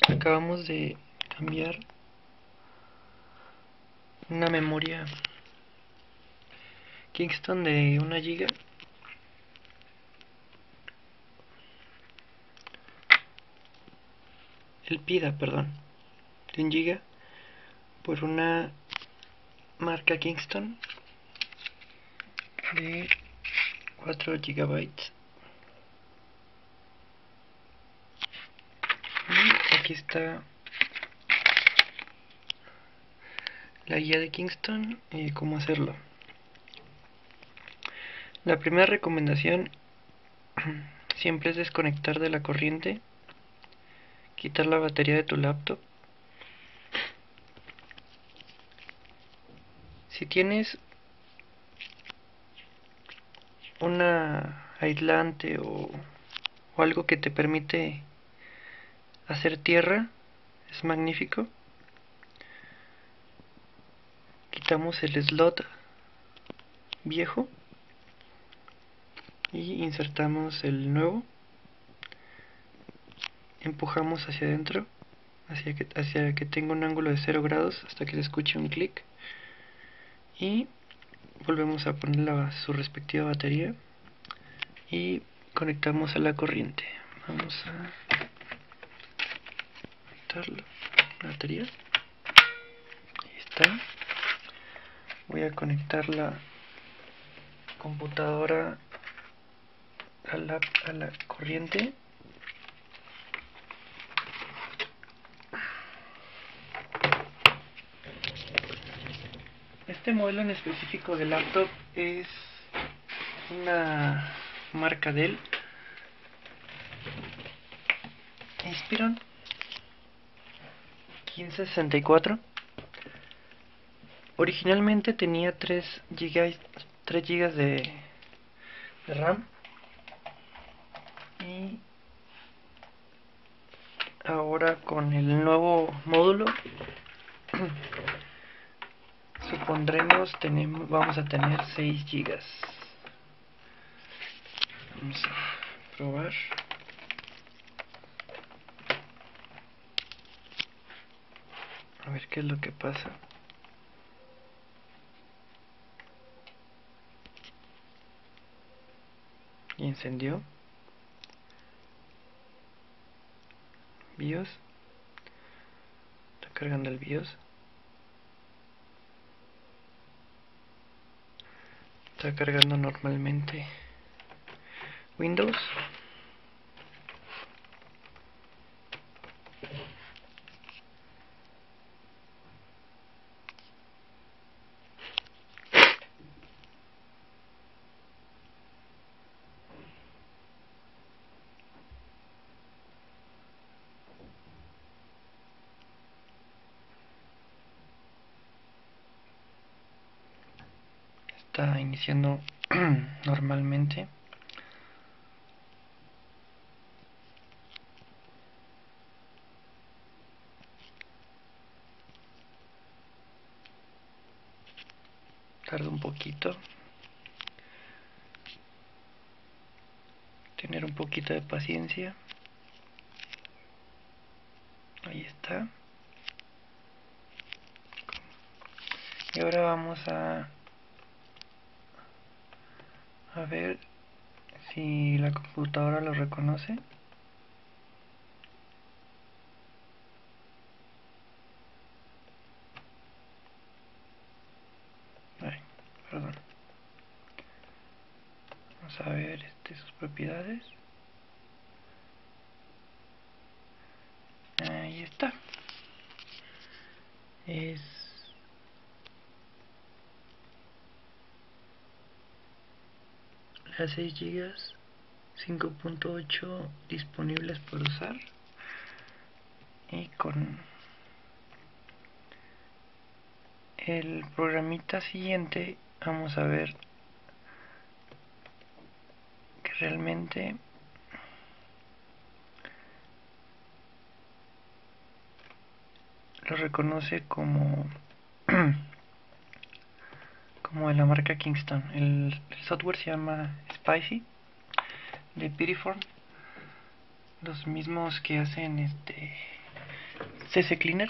Acabamos de cambiar una memoria Kingston de 1 GB, el PIDA, perdón, de 1 GB por una marca Kingston de 4 GB. Y aquí está la guía de Kingston y cómo hacerlo. La primera recomendación siempre es desconectar de la corriente, quitar la batería de tu laptop. Si tienes una aislante o algo que te permite hacer tierra, es magnífico. Quitamos el slot viejo y insertamos el nuevo, empujamos hacia adentro hacia que tenga un ángulo de 0 grados hasta que se escuche un clic y volvemos a poner su respectiva batería y conectamos a la corriente. Vamos a conectar la batería. Ahí está. Voy a conectar la computadora a la corriente. Este modelo en específico de laptop es una marca Dell Inspiron 1564. Originalmente tenía 3 GB de RAM y ahora con el nuevo módulo vamos a tener 6 GB. Vamos a probar. A ver qué es lo que pasa. Y encendió. BIOS. Está cargando el BIOS. Está cargando normalmente Windows. Está iniciando normalmente. Tarda un poquito. Tener un poquito de paciencia. Ahí está. Y ahora vamos a ver si la computadora lo reconoce. Ay, perdón. Vamos a ver sus propiedades. Ahí está. Es las 6 GB, 5.8 disponibles por usar. Y con el programita siguiente vamos a ver que realmente lo reconoce como de la marca Kingston. El software se llama Spicy de Piriform, los mismos que hacen CC Cleaner.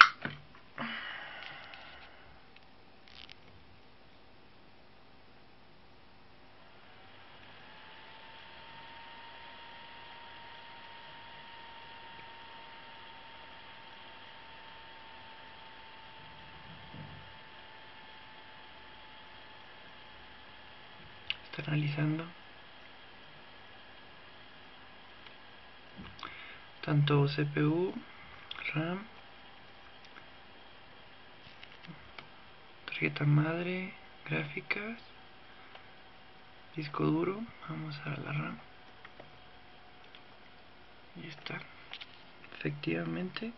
Está analizando tanto CPU, RAM, tarjeta madre, gráficas, disco duro. Vamos a la RAM. Y está. Efectivamente.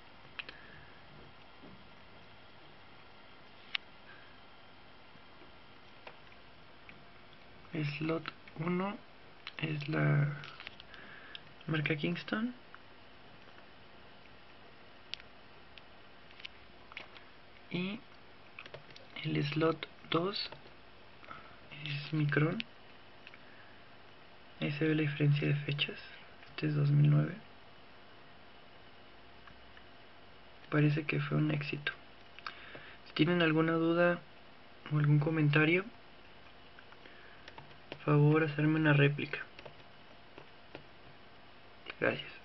Slot 1 es la marca Kingston. Y el slot 2 es Micron. Ahí se ve la diferencia de fechas. Este es 2009. Parece que fue un éxito. Si tienen alguna duda o algún comentario, por favor hacerme una réplica. Gracias.